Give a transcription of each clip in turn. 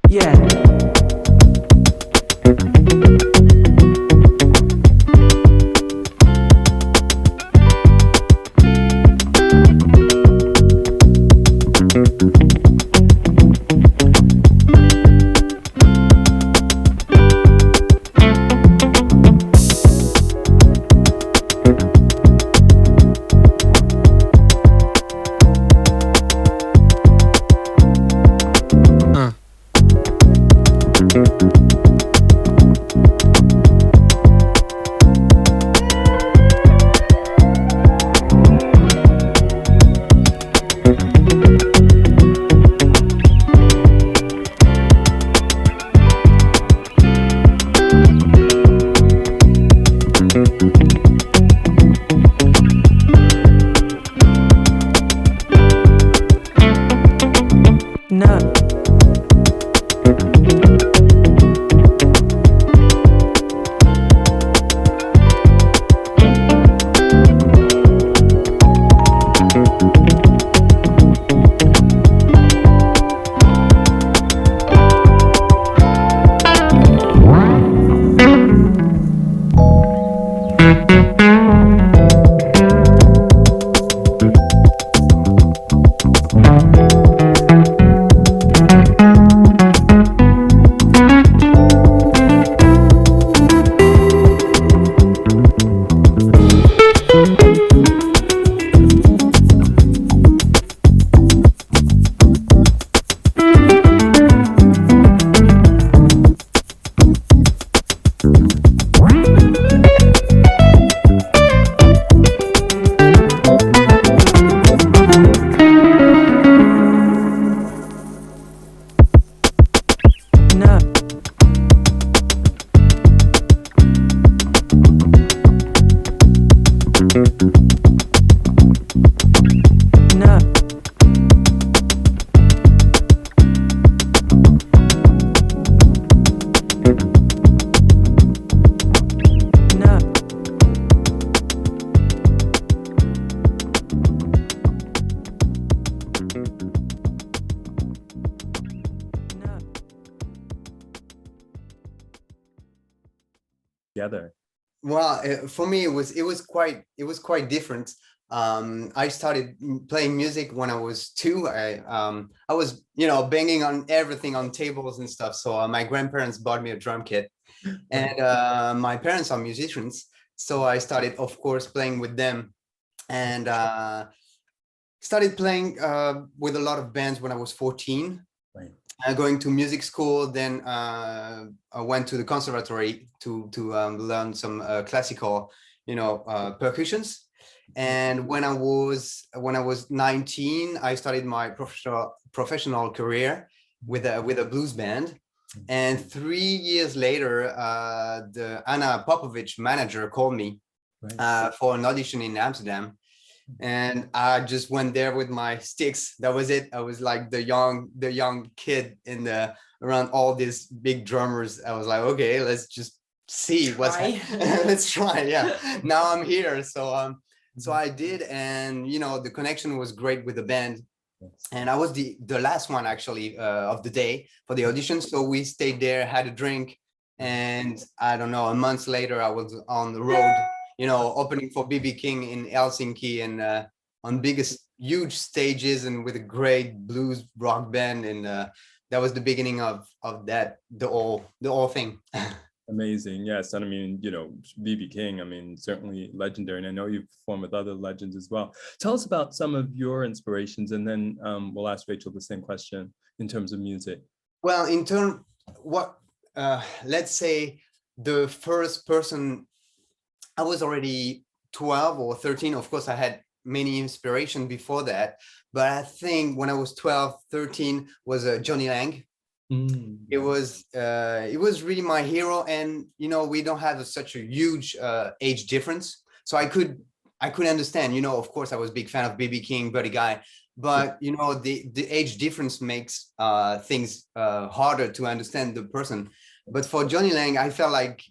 Yeah. No. No. No. No. No. Together. Well, for me, it was quite different. I started playing music when I was two. I was banging on everything on tables and stuff. So my grandparents bought me a drum kit, and my parents are musicians. So I started, of course, playing with them, and started playing with a lot of bands when I was 14. Right. Going to music school, then I went to the conservatory to learn some classical, percussions. And when I was 19, I started my professional career with a blues band. And 3 years later, the Anna Popovich manager called me Right. for an audition in Amsterdam, and I just went there with my sticks. That was it. I was like the young kid in the around all these big drummers. I was like, okay, let's just see what's Try. let's try. Yeah. Now I'm here. So I did, and the connection was great with the band. And I was the last one actually of the day for the audition. So we stayed there, had a drink, and I don't know, a month later I was on the road, opening for BB King in Helsinki, and on biggest huge stages and with a great blues rock band. And that was the beginning of that, the whole thing. Amazing. Yes. And I mean, BB King, I mean, certainly legendary. And I know you've performed with other legends as well. Tell us about some of your inspirations, and then we'll ask Rachel the same question in terms of music. Well, let's say the first person, I was already 12 or 13. Of course, I had many inspiration before that, but I think when I was 12, 13 was Johnny Lang. It was really my hero. And we don't have such a huge age difference, so I could understand. Of course, I was a big fan of BB King, Buddy Guy, but the age difference makes things harder to understand the person. But for Johnny Lang, I felt like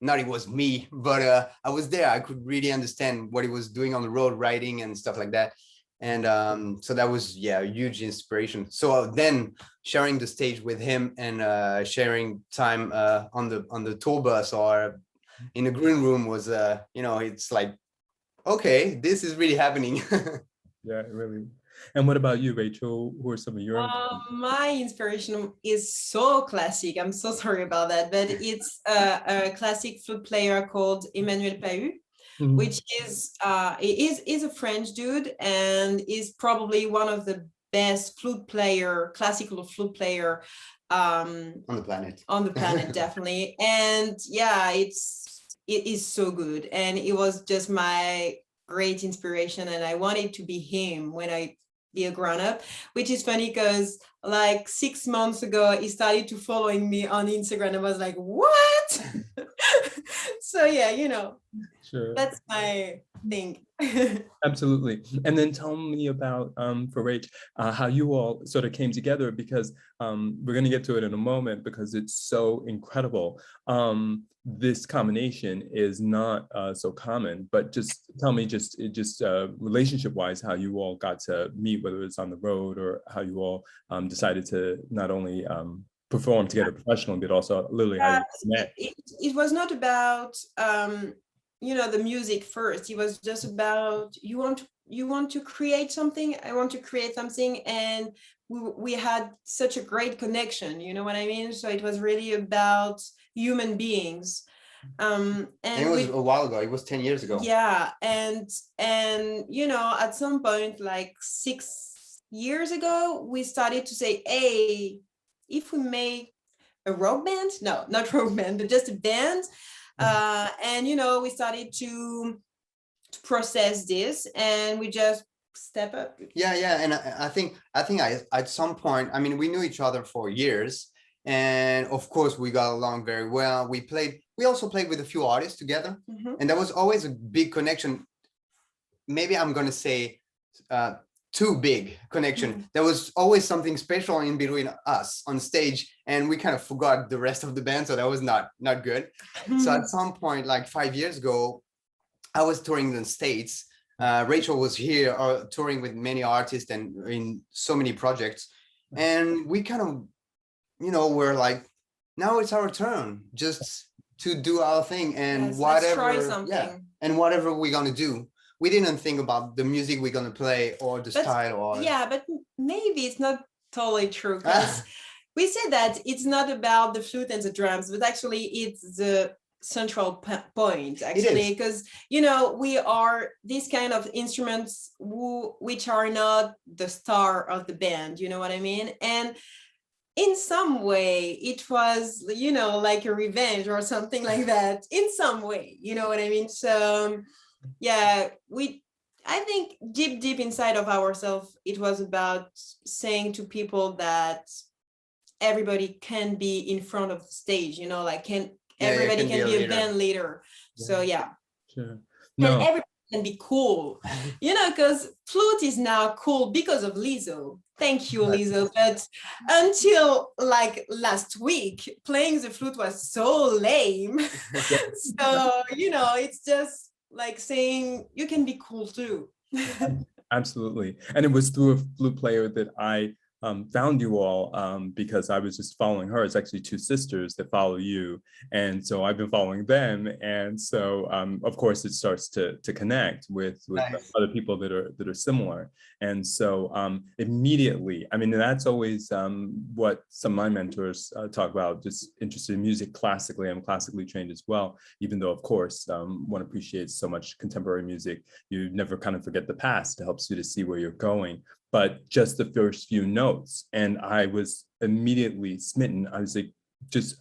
not it was me, but I was there. I could really understand what he was doing on the road, writing and stuff like that. And so that was, yeah, a huge inspiration. So then sharing the stage with him and sharing time on the tour bus or in the green room was, you know, it's like, okay, this is really happening. Yeah, really. And what about you, Rachel? Who are some of your My inspiration is so classic. I'm so sorry about that, but it's a classic flute player called Emmanuel Pahud, Mhm. which is a French dude and is probably one of the best classical flute player On the planet. definitely. And yeah, it is so good, and it was just my great inspiration, and I wanted to be him when I be a grown-up, which is funny because like 6 months ago he started to following me on Instagram. I was like, what? So yeah, you know, Sure. that's my thing. Absolutely. And then tell me about, for Rach, how you all sort of came together, because we're going to get to it in a moment because it's so incredible. This combination is not so common, but just tell me just relationship-wise, how you all got to meet, whether it's on the road or how you all decided to not only perform together professionally, but also literally how you met. It was not about you know, the music first. It was just about you want to create something, I want to create something, and we had such a great connection, you know what I mean? So it was really about human beings. And it was a while ago, it was 10 years ago. Yeah, and you know, at some point like 6 years ago we started to say, hey, if we make a rock band, no, not rock band, but just a band. And you know, we started to process this, and we just step up. Yeah, and I think I at some point, I mean, we knew each other for years, and of course we got along very well. We also played with a few artists together, and there was always a big connection. Maybe I'm gonna say too big connection. There was always something special in between us on stage, and we kind of forgot the rest of the band, so that was not good. So at some point, like 5 years ago, I was touring in the States. Rachel was here touring with many artists and in so many projects, and we kind of, you know, were like, now it's our turn just to do our thing, and Yes, whatever, let's try something. yeah, and whatever we're gonna do. We didn't think about the music we're gonna play or the style or. Yeah, but maybe it's not totally true, because we said that it's not about the flute and the drums, but actually it's the central point, actually, because you know, we are these kind of instruments which are not the star of the band, you know what I mean? And in some way it was, you know, like a revenge or something like that, in some way, you know what I mean? So yeah, I think deep inside of ourselves, it was about saying to people that everybody can be in front of the stage, you know, like everybody can be a band leader. So yeah, Sure. and everybody can be cool, you know, because flute is now cool because of Lizzo. Thank you, Lizzo. But until like last week, playing the flute was so lame. So you know, it's just like saying you can be cool too. Absolutely. And it was through a flute player that I found you all, because I was just following her. It's actually two sisters that follow you. And so I've been following them. And so, of course, it starts to connect with Nice. other people that are similar. And so immediately, I mean, that's always what some of my mentors talk about, just interested in music classically. I'm classically trained as well, even though, of course, one appreciates so much contemporary music. You never kind of forget the past. It helps you to see where you're going. But just the first few notes, and I was immediately smitten. I was like,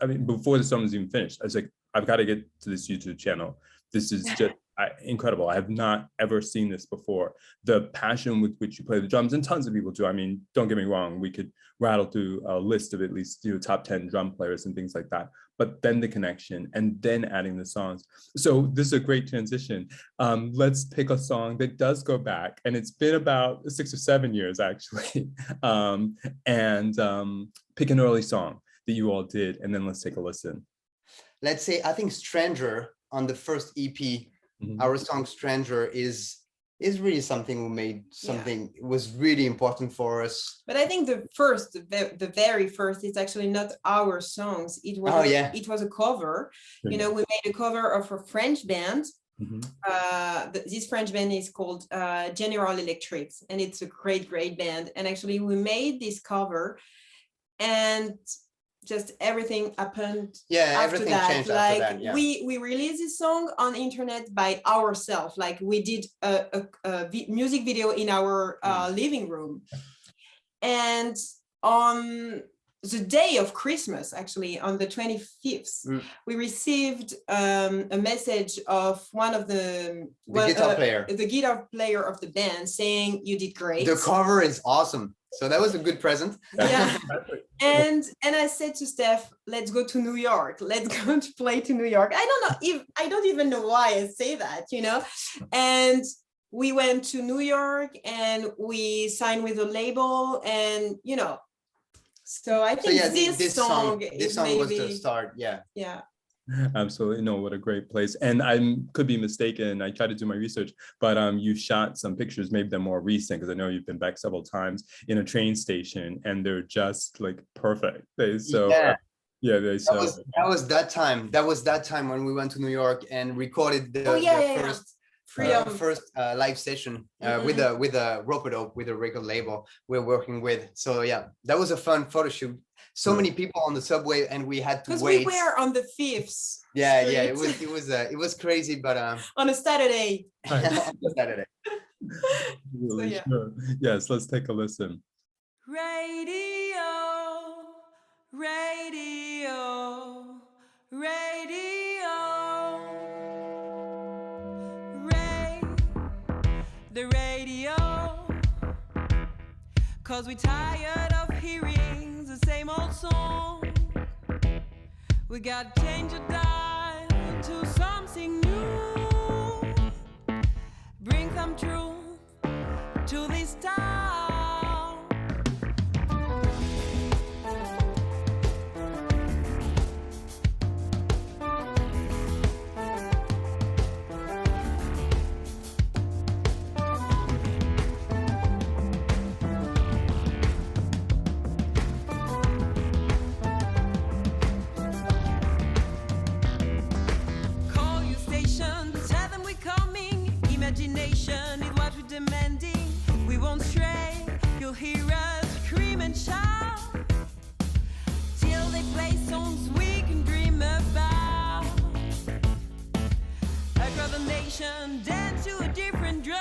I mean, before the song was even finished, I was like, I've got to get to this YouTube channel. This is just incredible. I have not ever seen this before. The passion with which you play the drums, and tons of people do. I mean, don't get me wrong, we could rattle through a list of at least, you know, top 10 drum players and things like that. But then the connection, and then adding the songs. So this is a great transition. Let's pick a song that does go back, and it's been about 6 or 7 years actually. Pick an early song that you all did, and then let's take a listen. Let's say, I think Stranger on the first EP, our song Stranger is it's really something who made something was really important for us. But I think the very first, it's actually not our songs. It was it was a cover. You know, we made a cover of a French band. This French band is called General Electric, and it's a great band. And actually, we made this cover, and just everything happened. Yeah, everything changed after that. Yeah. We released this song on the internet by ourselves. Like we did a music video in our living room, and on the day of Christmas, actually on the 25th, we received a message of one of the guitar player of the band saying you did great. The cover is awesome. So that was a good present. Yeah. And I said to Steph, let's go to New York. Let's go to play to New York. I don't even know why I say that, you know. And we went to New York and we signed with a label, and you know. So I think this song was the start. Yeah. Yeah. Absolutely. No, what a great place. And I could be mistaken. I tried to do my research, but you shot some pictures, maybe they're more recent, because I know you've been back several times, in a train station, and they're just like perfect. That was that time. That was that time when we went to New York and recorded the first live session with a Rope-a-Dope, with a record label we're working with. So yeah, that was a fun photo shoot. So many people on the subway, and we had to wait. We were on the 5th. Yeah, it was crazy, but on a Saturday. On a Saturday. Really sure. Yes, let's take a listen. Radio, radio, radio. The radio, 'cause we tired of hearing the same old song. We got to change the dial to something new. Bring some truth to this town. Imagination is what we're demanding. We won't stray. You'll hear us scream and shout till they play songs we can dream about. Across the nation, dance to a different drum.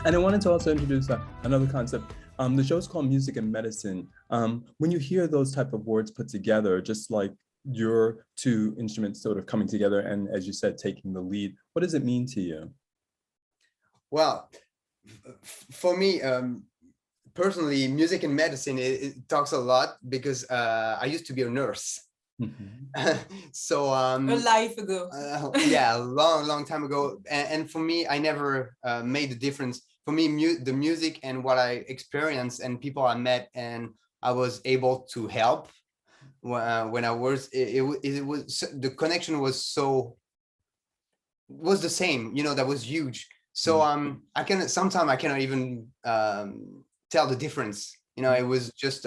And I wanted to also introduce another concept The show's called Music and Medicine. When you hear those type of words put together, just like your two instruments sort of coming together and, as you said, taking the lead, what does it mean to you? Well, for me, personally, music and medicine, it talks a lot because I used to be a nurse. So A life ago. yeah, a long time ago. And for me, I never made the difference. For me, the music and what I experienced and people I met and I was able to help when I was, it was, the connection was was the same, you know, that was huge. So I sometimes I cannot even tell the difference. You know, it was just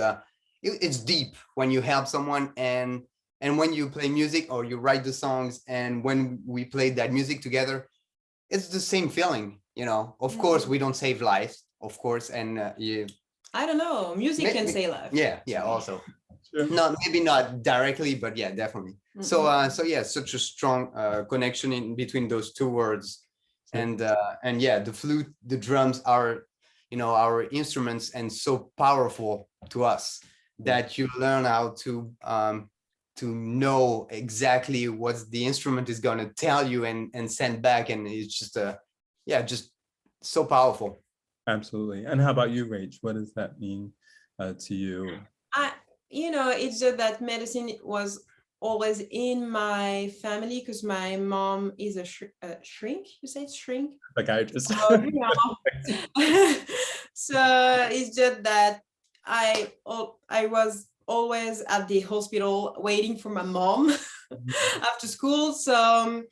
it's deep when you help someone and when you play music or you write the songs, and when we played that music together, it's the same feeling, you know. Of course, we don't save lives, of course, and yeah. I don't know. Music can save lives. Yeah, also. Sure. Maybe not directly, but yeah, definitely. So yeah, such a strong connection in between those two words. And yeah, the flute, the drums are, you know, our instruments, and so powerful to us that you learn how to know exactly what the instrument is going to tell you and send back, and it's just yeah, just so powerful. Absolutely. And how about you, Rach? What does that mean to you? You know, it's just that medicine was always in my family because my mom is a shrink. You say it's shrink? Psychiatrist. So it's just that I was always at the hospital waiting for my mom after school. So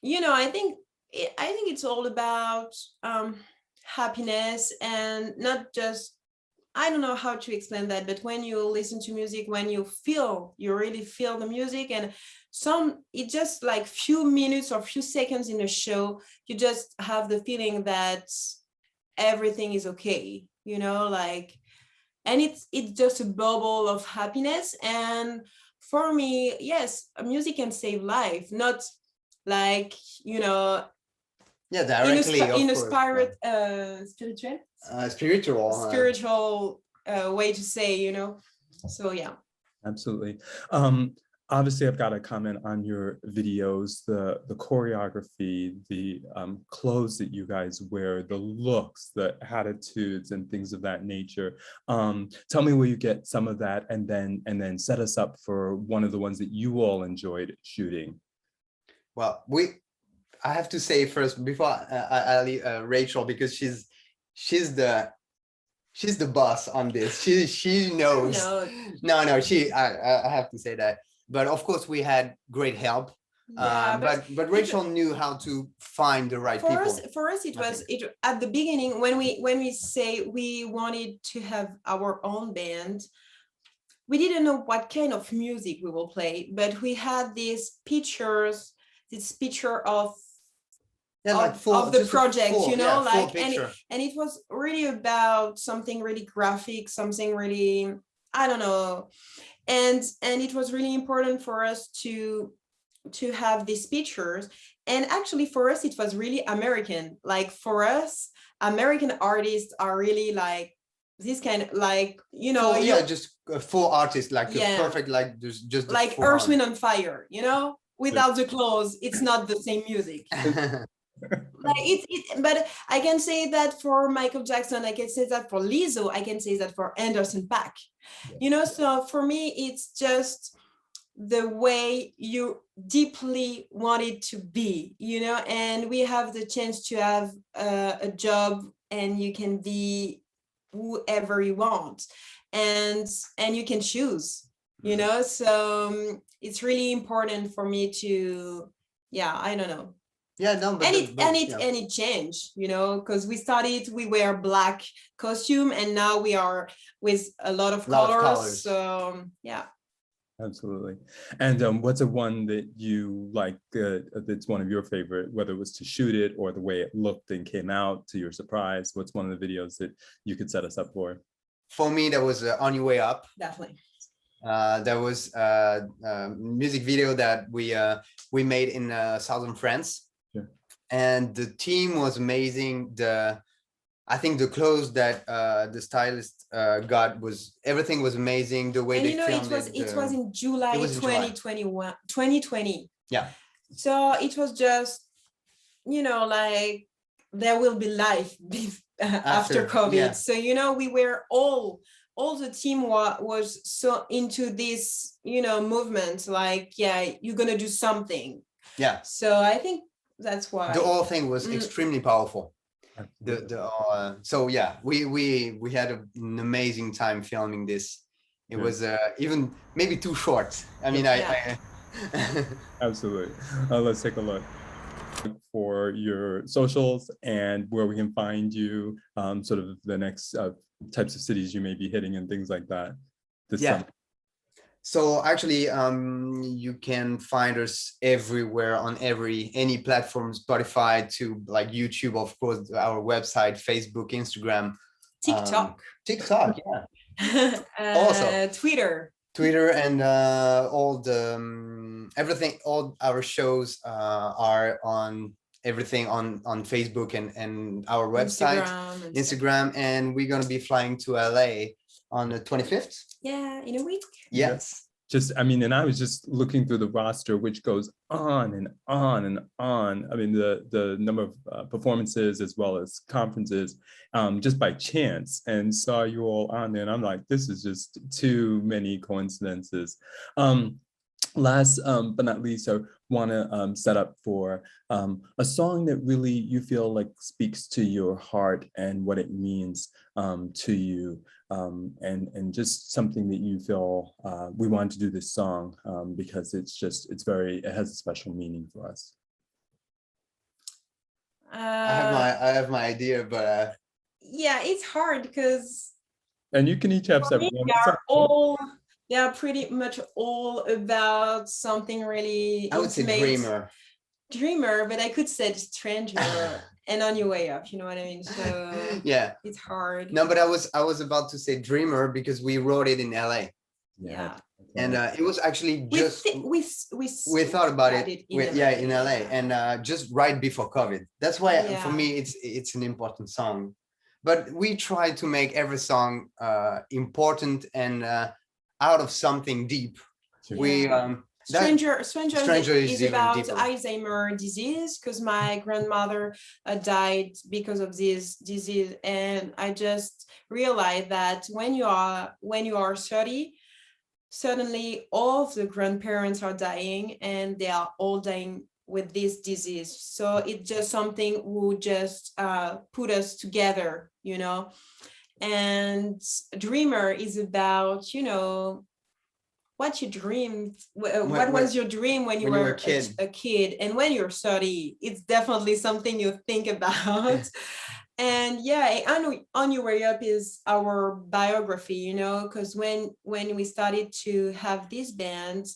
you know, I think it's all about happiness, and not just, I don't know how to explain that, but when you listen to music, when you really feel the music, and it just like few minutes or few seconds in a show, you just have the feeling that everything is okay, you know, like, and it's just a bubble of happiness. And for me, yes, music can save life, not like, you know, yeah, directly in a spiritual way to say, you know. So yeah, absolutely. Obviously, I've got to comment on your videos, the choreography, the clothes that you guys wear, the looks, the attitudes, and things of that nature. Tell me where you get some of that, and then set us up for one of the ones that you all enjoyed shooting. Well, I have to say first, before I leave Rachel, because she's the boss on this. She knows. No, I have to say that. But of course, we had great help. Yeah, but Rachel knew how to find the right people. For us, it was at the beginning when we say we wanted to have our own band. We didn't know what kind of music we will play, but we had this picture of the project, you know, like, and it was really about something really graphic, something really, I don't know, and it was really important for us to have these pictures. And actually for us it was really American. Like, for us, American artists are really like this kind of, like, you know, just a full artist, like a perfect, like just like Earth, Wind and Fire, you know, without the clothes, it's not the same music. Like but I can say that for Michael Jackson, I can say that for Lizzo, I can say that for Anderson .Paak, you know. So for me, it's just the way you deeply want it to be, you know. And we have the chance to have a job, and you can be whoever you want, and you can choose, you know. So it's really important for me to, yeah, I don't know. Yeah, no, but it changed, you know, because we wear black costume, and now we are with a lot of colors. So yeah, absolutely. And what's a one that you like, that's one of your favorite, whether it was to shoot it or the way it looked and came out to your surprise? What's one of the videos that you could set us up for? For me, that was On Your Way Up. Definitely. There was a music video that we made in southern France. And the team was amazing. I think the clothes that the stylist got everything was amazing. The way And they you know, filmed it was in July it was in July. 2021, 2020. Yeah. So it was just, you know, like there will be life after COVID. Yeah. So, you know, we were all the team was so into this, you know, movement, like, yeah, you're gonna do something. Yeah. So I think that's why The whole thing was extremely powerful. So yeah, we had an amazing time filming this. It was even maybe too short. I mean, I Absolutely. Let's take a look for your socials and where we can find you, sort of the next types of cities you may be hitting and things like that this summer. So actually, you can find us everywhere on any platform, Spotify to like YouTube, of course, our website, Facebook, Instagram, TikTok, yeah. Also Twitter, and all the everything. All our shows are on everything on Facebook and our website, Instagram, and we're gonna be flying to LA on the 25th. Yeah, in a week. Yes. Just, I mean, and I was just looking through the roster, which goes on and on and on. I mean, the number of performances as well as conferences, just by chance, and saw you all on there. And I'm like, this is just too many coincidences. Last but not least, I want to set up for a song that really you feel like speaks to your heart and what it means to you, and just something that you feel we want to do this song because it has a special meaning for us. I have my idea, but yeah, it's hard because and you can each have separate ones. They are pretty much all about something really I would say dreamer, but I could say stranger and on your way up, you know what I mean? So yeah, it's hard. No, but I was about to say dreamer because we wrote it in LA. Yeah. And it was actually just we thought about it in LA and just right before COVID. That's why for me it's an important song. But we try to make every song important and out of something deep. We Stranger is about deeper. Alzheimer's disease, because my grandmother died because of this disease, and I just realized that when you are 30, suddenly all of the grandparents are dying, and they are all dying with this disease. So it's just something who just put us together, you know. And Dreamer is about, you know, what you dreamed, what was your dream when you were a kid, and when you're 30, it's definitely something you think about. And yeah, On Your Way Up is our biography, you know, because when we started to have this band,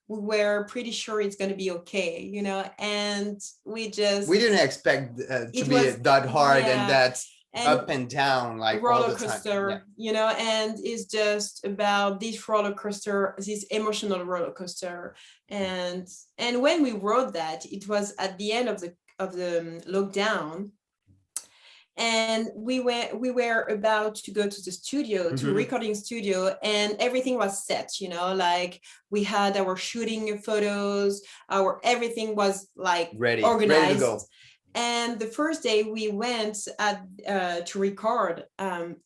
we were pretty sure it's going to be okay, you know, and we didn't expect to be that hard and that up and down, like roller all the coaster, time. you know, and it's just about this roller coaster, this emotional roller coaster. And when we wrote that, it was at the end of the lockdown, and we were about to go to the studio, to recording studio, and everything was set, you know, like we had our shooting photos, everything was like organized, ready to go. And the first day we went to record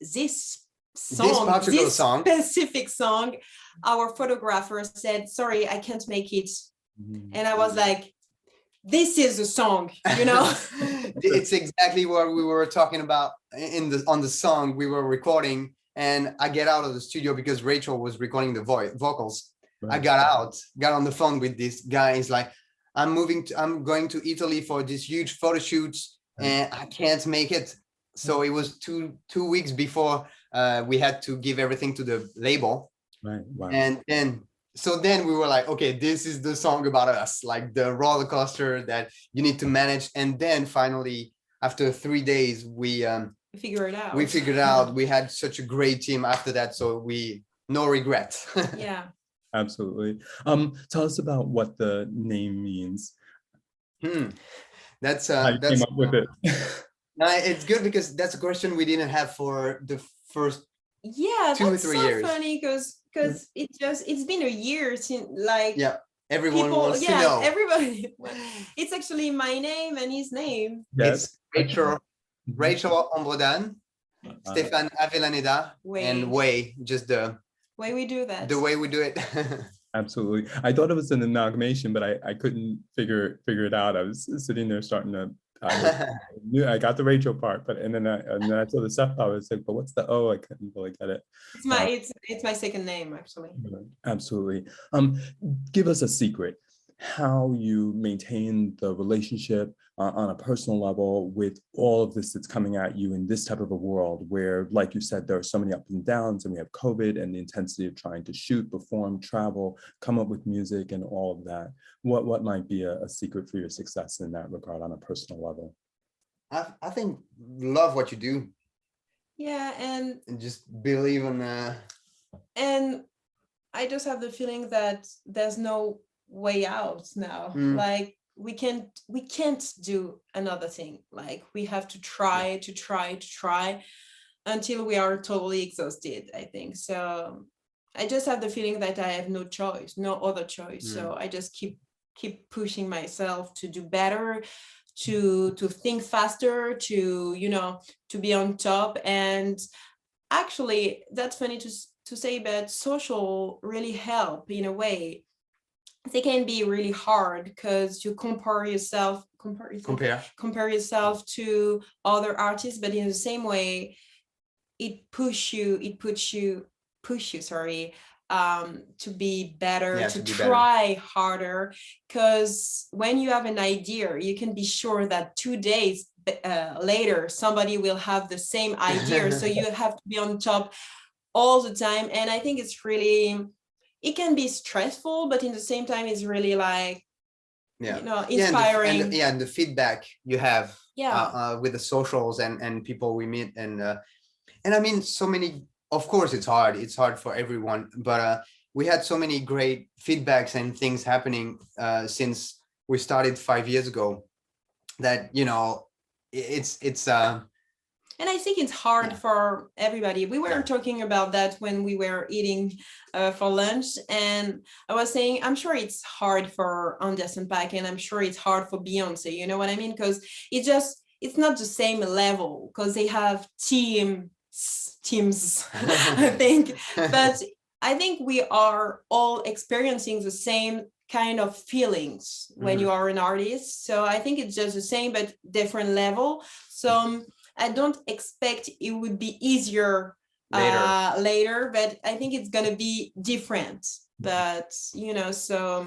this specific song, our photographer said, "Sorry, I can't make it." And I was like, this is a song, you know. It's exactly what we were talking about on the song we were recording. And I get out of the studio because Rachel was recording the vocals. Right. I got on the phone with this guy. He's like, I'm going to Italy for this huge photo shoot, and I can't make it. So it was two weeks before we had to give everything to the label. Right. Wow. And then we were like, okay, this is the song about us, like the roller coaster that you need to manage. And then finally, after 3 days, we figured it out. We had such a great team after that, so no regret. Yeah. Absolutely. Tell us about what the name means. That's how you came up with it. No, it's good because that's a question we didn't have for the first Yeah, 2 or that's 3 so years. funny because it's been a year since like Yeah, everyone people, wants to yeah, know. everybody. It's actually my name and his name. Yes. It's Rachel Mhm. Ambrodan, Stéphane Avellaneda, and Way, Way, just way we do that. the way we do it. Absolutely. I thought it was an amalgamation, but I couldn't figure it out. I was sitting there starting to. Knew I got the Rachel part, but and then I saw the Seth part. I was like, but what's the O? I couldn't really get it. It's my it's my second name actually. Absolutely. Give us a secret. How you maintain the relationship on a personal level with all of this that's coming at you in this type of a world where, like you said, there are so many ups and downs, and we have COVID and the intensity of trying to shoot, perform, travel, come up with music and all of that. What might be a secret for your success in that regard on a personal level? I think love what you do Yeah, and just believe in and I just have the feeling that there's no way out now. Like we can't do another thing. Like we have to try until we are totally exhausted, I think. So I just have the feeling that I have no choice, no other choice. So I just keep pushing myself to do better, to think faster, to to be on top. And actually that's funny to say, but social really help in a way. They can be really hard because you compare yourself to other artists, but in the same way push you, sorry, to be better, to try harder. Because when you have an idea, you can be sure that 2 days later somebody will have the same idea. So you have to be on top all the time. And I think it's really, it can be stressful, but in the same time it's really like inspiring. And the feedback you have with the socials and people we meet, and I mean, so many, of course it's hard for everyone, but we had so many great feedbacks and things happening since we started 5 years ago that it's and I think it's hard for everybody. We were talking about that when we were eating for lunch, and I was saying, I'm sure it's hard for Anderson .Paak, and I'm sure it's hard for Beyonce, you know what I mean? Because it's not the same level, because they have teams, I think. But I think we are all experiencing the same kind of feelings when you are an artist. So I think it's just the same, but different level. So I don't expect it would be easier later, but I think it's going to be different. But, so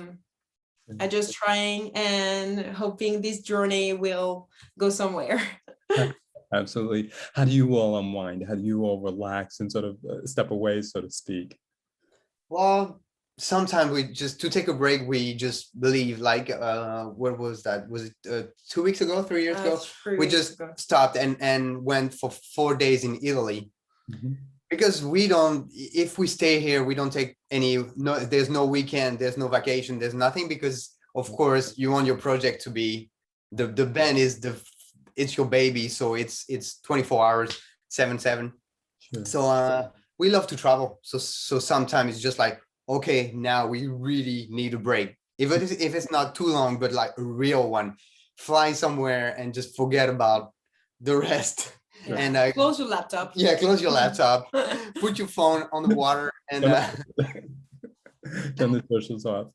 I'm just trying and hoping this journey will go somewhere. Absolutely. How do you all unwind? How do you all relax and sort of step away, so to speak? Well, sometimes we just, to take a break, we just leave. Like what was that? Was it 2 weeks ago, 3 years ago? We just stopped and went for 4 days in Italy. Because we don't, if we stay here, we don't take there's no weekend, there's no vacation, there's nothing, because of course you want your project to be, the band is it's your baby, so it's 24 hours 7/7. Sure. So we love to travel, so sometimes it's just like, okay, now we really need a break, if it's not too long, but like a real one. Fly somewhere and just forget about the rest. Yeah. And close your laptop. Yeah, close your laptop, put your phone on the water, and turn the socials off.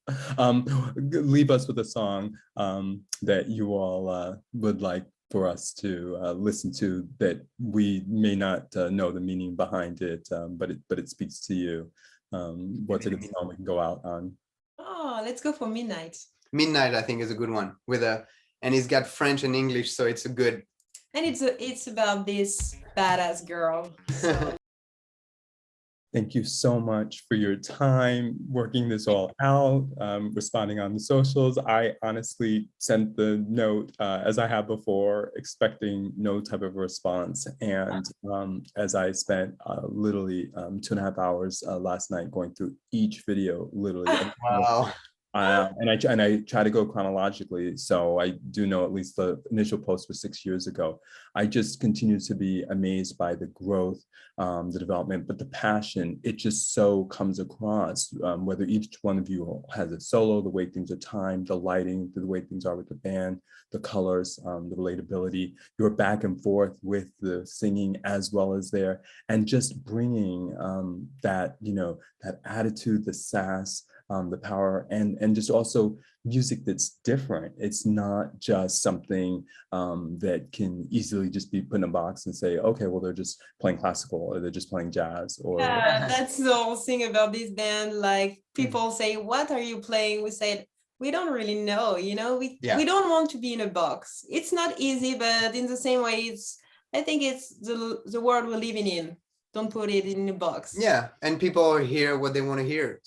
Leave us with a song that you all would like for us to listen to, that we may not know the meaning behind it, but it speaks to you. What's a good song we can go out on? Oh, let's go for Midnight. Midnight, I think, is a good one, and he's got French and English, so it's a good. And it's about this badass girl. So. Thank you so much for your time working this all out, responding on the socials. I honestly sent the note, as I have before, expecting no type of response. And as I spent literally 2.5 hours last night going through each video, literally. Wow. And I try to go chronologically. So I do know at least the initial post was 6 years ago. I just continue to be amazed by the growth, the development, but the passion, it just so comes across, whether each one of you has a solo, the way things are timed, the lighting, the way things are with the band, the colors, the relatability, your back and forth with the singing as well as there, and just bringing that, you know, that attitude, the sass, the power, and just also music that's different. It's not just something that can easily just be put in a box and say, okay, well, they're just playing classical or they're just playing jazz. Or That's the whole thing about this band. Like people say, what are you playing? We said, we don't really know, you know, we don't want to be in a box. It's not easy, but in the same way, I think it's the world we're living in. Don't put it in a box. Yeah, and people hear what they want to hear.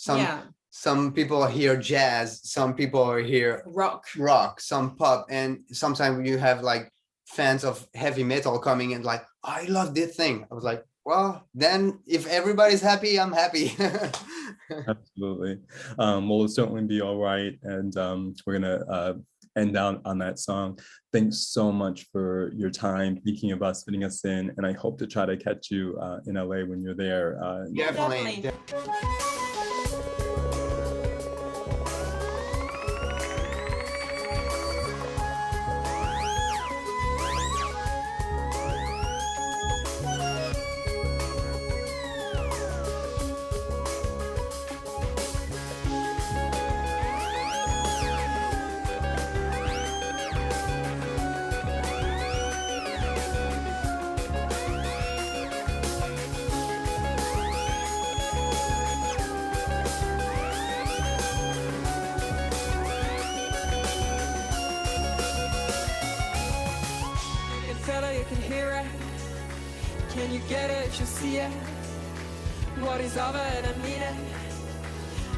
Some people hear jazz, some people hear rock, some pop, and sometimes you have like fans of heavy metal coming and like, oh, I love this thing. I was like, well, then if everybody's happy, I'm happy. Absolutely. Well, it'll certainly be all right. And we're gonna end down on that song. Thanks so much for your time, thinking of us, fitting us in, and I hope to try to catch you in LA when you're there. Definitely. You can hear it. Can you get it? You see it? What is over and I mean it.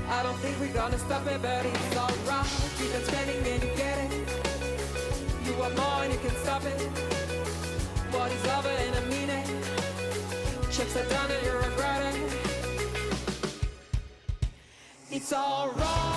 I don't think we're gonna stop it, but it's alright. Keep on spending and you get it. You want more and you can stop it. What is over and I mean it. Chips are done and you regret it. It's alright.